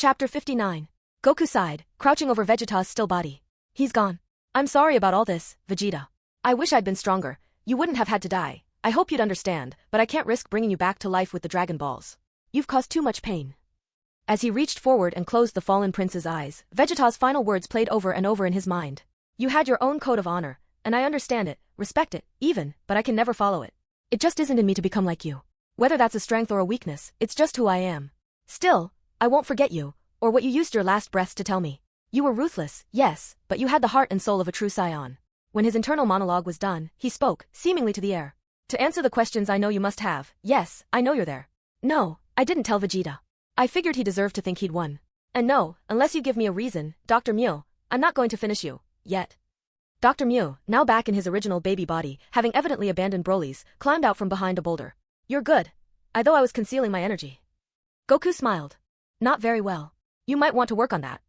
Chapter 59. Goku sighed, crouching over Vegeta's still body. He's gone. I'm sorry about all this, Vegeta. I wish I'd been stronger. You wouldn't have had to die. I hope you'd understand, but I can't risk bringing you back to life with the Dragon Balls. You've caused too much pain. As he reached forward and closed the fallen prince's eyes, Vegeta's final words played over and over in his mind. You had your own code of honor, and I understand it, respect it, even, but I can never follow it. It just isn't in me to become like you. Whether that's a strength or a weakness, it's just who I am. Still, I won't forget you, or what you used your last breaths to tell me. You were ruthless, yes, but you had the heart and soul of a true scion. When his internal monologue was done, he spoke, seemingly to the air. To answer the questions I know you must have, yes, I know you're there. No, I didn't tell Vegeta. I figured he deserved to think he'd won. And no, unless you give me a reason, Dr. Mew, I'm not going to finish you, yet. Dr. Mew, now back in his original baby body, having evidently abandoned Broly's, climbed out from behind a boulder. You're good. Though I was concealing my energy. Goku smiled. Not very well. You might want to work on that.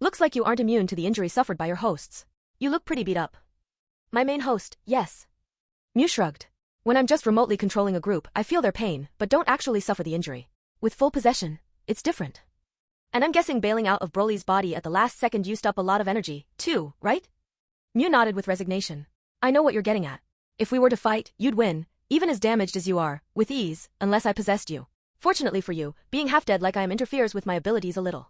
Looks like you aren't immune to the injury suffered by your hosts. You look pretty beat up. My main host, yes. Mew shrugged. When I'm just remotely controlling a group, I feel their pain, but don't actually suffer the injury. With full possession, it's different. And I'm guessing bailing out of Broly's body at the last second used up a lot of energy, too, right? Mew nodded with resignation. I know what you're getting at. If we were to fight, you'd win, even as damaged as you are, with ease, unless I possessed you. Fortunately for you, being half-dead like I am interferes with my abilities a little.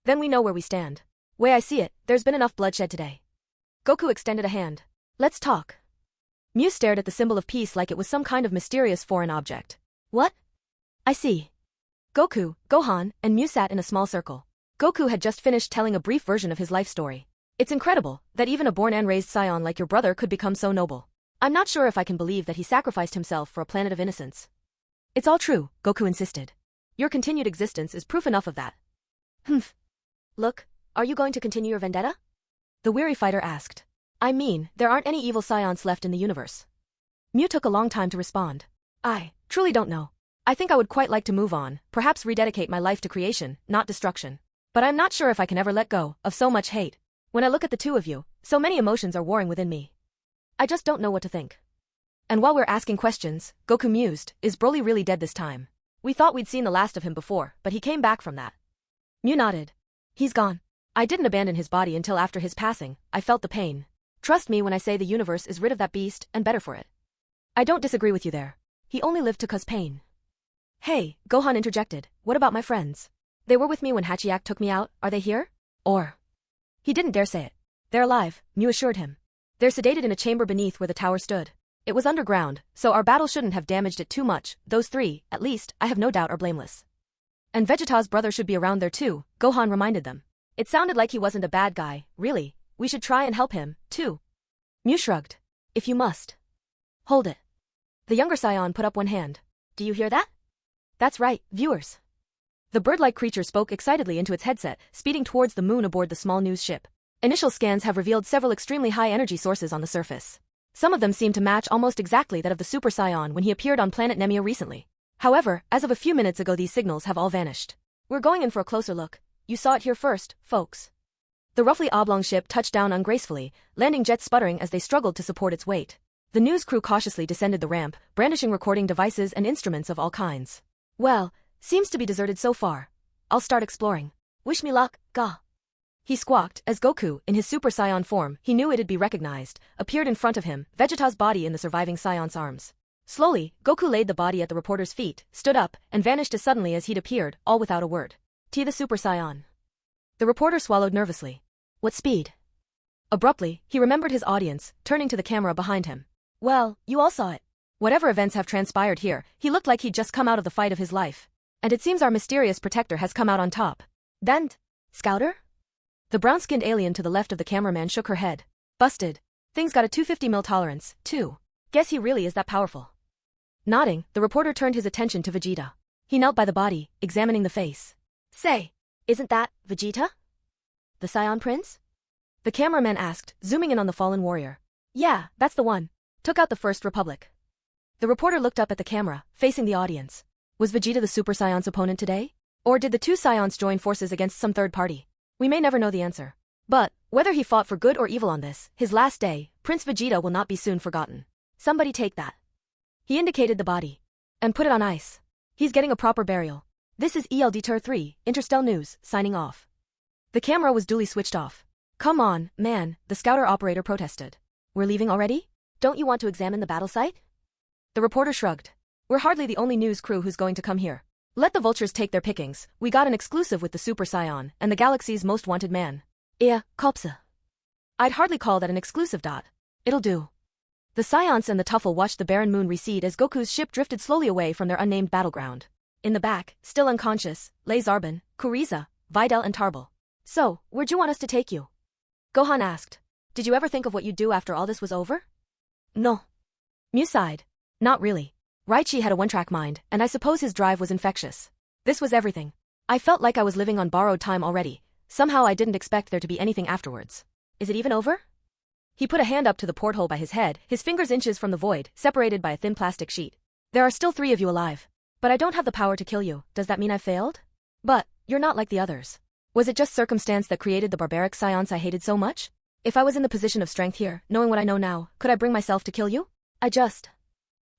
Then we know where we stand. Way I see it, there's been enough bloodshed today. Goku extended a hand. Let's talk. Mew stared at the symbol of peace like it was some kind of mysterious foreign object. What? I see. Goku, Gohan, and Mew sat in a small circle. Goku had just finished telling a brief version of his life story. It's incredible that even a born and raised scion like your brother could become so noble. I'm not sure if I can believe that he sacrificed himself for a planet of innocence. It's all true, Goku insisted. Your continued existence is proof enough of that. Humph. Look, are you going to continue your vendetta? The weary fighter asked. I mean, there aren't any evil scions left in the universe. Mew took a long time to respond. I truly don't know. I think I would quite like to move on, perhaps rededicate my life to creation, not destruction. But I'm not sure if I can ever let go of so much hate. When I look at the two of you, so many emotions are warring within me. I just don't know what to think. And while we're asking questions, Goku mused, is Broly really dead this time? We thought we'd seen the last of him before, but he came back from that. Mew nodded. He's gone. I didn't abandon his body until after his passing. I felt the pain. Trust me when I say the universe is rid of that beast, and better for it. I don't disagree with you there. He only lived to cause pain. Hey, Gohan interjected, what about my friends? They were with me when Hachiyak took me out, are they here? Or? He didn't dare say it. They're alive, Mew assured him. They're sedated in a chamber beneath where the tower stood. It was underground, so our battle shouldn't have damaged it too much. Those three, at least, I have no doubt are blameless. And Vegeta's brother should be around there too, Gohan reminded them. It sounded like he wasn't a bad guy, really. We should try and help him, too. Mew shrugged. If you must. Hold it. The younger scion put up one hand. Do you hear that? That's right, viewers. The bird-like creature spoke excitedly into its headset, speeding towards the moon aboard the small news ship. Initial scans have revealed several extremely high-energy sources on the surface. Some of them seem to match almost exactly that of the Super Saiyan when he appeared on planet Nemea recently. However, as of a few minutes ago these signals have all vanished. We're going in for a closer look. You saw it here first, folks. The roughly oblong ship touched down ungracefully, landing jets sputtering as they struggled to support its weight. The news crew cautiously descended the ramp, brandishing recording devices and instruments of all kinds. Well, seems to be deserted so far. I'll start exploring. Wish me luck, Ga. He squawked, as Goku, in his Super Saiyan form, he knew it'd be recognized, appeared in front of him, Vegeta's body in the surviving Scion's arms. Slowly, Goku laid the body at the reporter's feet, stood up, and vanished as suddenly as he'd appeared, all without a word. T the Super Saiyan. The reporter swallowed nervously. What speed? Abruptly, he remembered his audience, turning to the camera behind him. Well, you all saw it. Whatever events have transpired here, he looked like he'd just come out of the fight of his life. And it seems our mysterious protector has come out on top. Then, Scouter? The brown-skinned alien to the left of the cameraman shook her head. Busted. Thing's got a 250 mil tolerance, too. Guess he really is that powerful. Nodding, the reporter turned his attention to Vegeta. He knelt by the body, examining the face. Say, isn't that Vegeta? The Scion Prince? The cameraman asked, zooming in on the fallen warrior. Yeah, that's the one. Took out the First Republic. The reporter looked up at the camera, facing the audience. Was Vegeta the Super Scion's opponent today? Or did the two Scions join forces against some third party? We may never know the answer. But, whether he fought for good or evil on this, his last day, Prince Vegeta will not be soon forgotten. Somebody take that. He indicated the body. And put it on ice. He's getting a proper burial. This is ELD 3, Interstel News, signing off. The camera was duly switched off. Come on, man, the scouter operator protested. We're leaving already? Don't you want to examine the battle site? The reporter shrugged. We're hardly the only news crew who's going to come here. Let the vultures take their pickings. We got an exclusive with the Super Scion and the galaxy's most wanted man. Kopsa. I'd hardly call that an exclusive. It'll do. The Scions and the Tuffle watched the barren moon recede as Goku's ship drifted slowly away from their unnamed battleground. In the back, still unconscious, lay Zarbon, Kuriza, Videl and Tarbal. So, where'd you want us to take you? Gohan asked. Did you ever think of what you'd do after all this was over? No. Mew sighed. Not really. Raichi had a one-track mind, and I suppose his drive was infectious. This was everything. I felt like I was living on borrowed time already. Somehow I didn't expect there to be anything afterwards. Is it even over? He put a hand up to the porthole by his head, his fingers inches from the void, separated by a thin plastic sheet. There are still 3 of you alive. But I don't have the power to kill you. Does that mean I failed? But, you're not like the others. Was it just circumstance that created the barbaric scions I hated so much? If I was in the position of strength here, knowing what I know now, could I bring myself to kill you?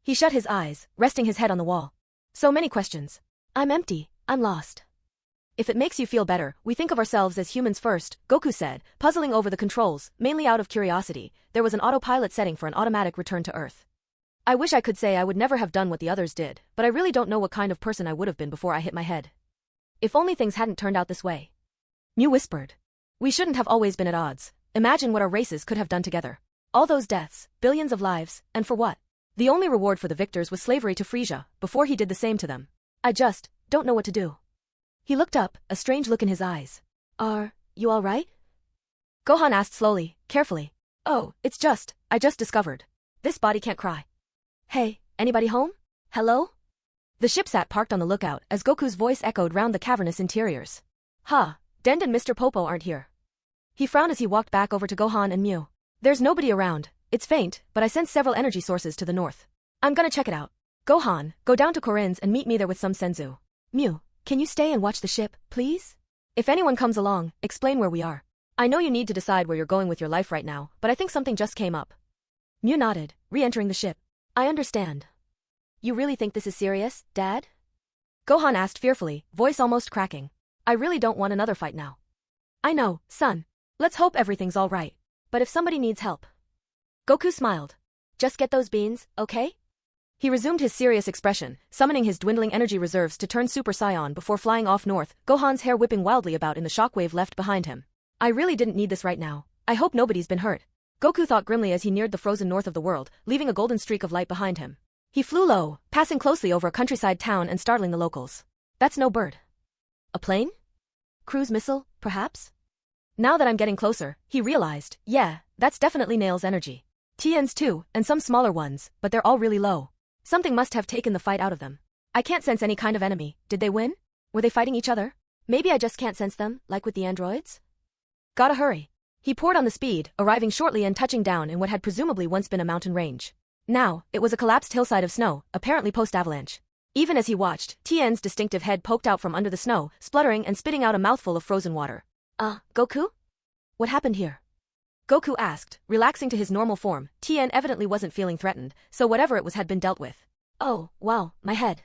He shut his eyes, resting his head on the wall. So many questions. I'm empty, I'm lost. If it makes you feel better, we think of ourselves as humans first, Goku said, puzzling over the controls, mainly out of curiosity. There was an autopilot setting for an automatic return to Earth. I wish I could say I would never have done what the others did, but I really don't know what kind of person I would have been before I hit my head. If only things hadn't turned out this way. Mew whispered. We shouldn't have always been at odds. Imagine what our races could have done together. All those deaths, billions of lives, and for what? The only reward for the victors was slavery to Frieza, before he did the same to them. I just don't know what to do. He looked up, a strange look in his eyes. Are you all right? Gohan asked slowly, carefully. Oh, I just discovered. This body can't cry. Hey, anybody home? Hello? The ship sat parked on the lookout as Goku's voice echoed round the cavernous interiors. Dend and Mr. Popo aren't here. He frowned as he walked back over to Gohan and Mew. There's nobody around. It's faint, but I sense several energy sources to the north. I'm gonna check it out. Gohan, go down to Korin's and meet me there with some senzu. Mew, can you stay and watch the ship, please? If anyone comes along, explain where we are. I know you need to decide where you're going with your life right now, but I think something just came up. Mew nodded, re-entering the ship. I understand. You really think this is serious, Dad? Gohan asked fearfully, voice almost cracking. I really don't want another fight now. I know, son. Let's hope everything's all right. But if somebody needs help. Goku smiled. Just get those beans, okay? He resumed his serious expression, summoning his dwindling energy reserves to turn Super Saiyan before flying off north, Gohan's hair whipping wildly about in the shockwave left behind him. I really didn't need this right now. I hope nobody's been hurt. Goku thought grimly as he neared the frozen north of the world, leaving a golden streak of light behind him. He flew low, passing closely over a countryside town and startling the locals. That's no bird. A plane? Cruise missile, perhaps? Now that I'm getting closer, he realized, yeah, that's definitely Nail's energy. Tien's too, and some smaller ones, but they're all really low. Something must have taken the fight out of them. I can't sense any kind of enemy. Did they win? Were they fighting each other? Maybe I just can't sense them, like with the androids? Gotta hurry. He poured on the speed, arriving shortly and touching down in what had presumably once been a mountain range. Now, it was a collapsed hillside of snow, apparently post-avalanche. Even as he watched, Tien's distinctive head poked out from under the snow, spluttering and spitting out a mouthful of frozen water. Goku? What happened here? Goku asked, relaxing to his normal form. Tien evidently wasn't feeling threatened, so whatever it was had been dealt with. Oh, wow, my head.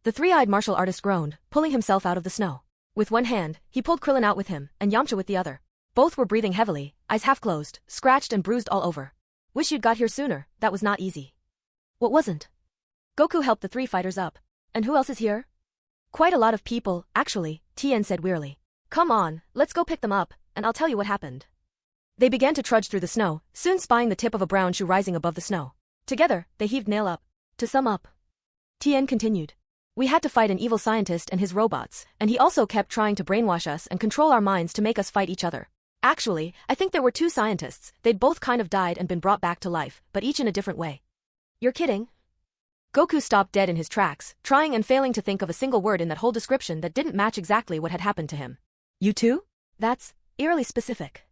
The three-eyed martial artist groaned, pulling himself out of the snow. With one hand, he pulled Krillin out with him, and Yamcha with the other. Both were breathing heavily, eyes half closed, scratched and bruised all over. Wish you'd got here sooner, that was not easy. What wasn't? Goku helped the 3 fighters up. And who else is here? Quite a lot of people, actually, Tien said wearily. Come on, let's go pick them up, and I'll tell you what happened. They began to trudge through the snow, soon spying the tip of a brown shoe rising above the snow. Together, they heaved Nail up. To sum up, Tien continued. We had to fight an evil scientist and his robots, and he also kept trying to brainwash us and control our minds to make us fight each other. Actually, I think there were 2 scientists. They'd both kind of died and been brought back to life, but each in a different way. You're kidding? Goku stopped dead in his tracks, trying and failing to think of a single word in that whole description that didn't match exactly what had happened to him. You too? That's eerily specific.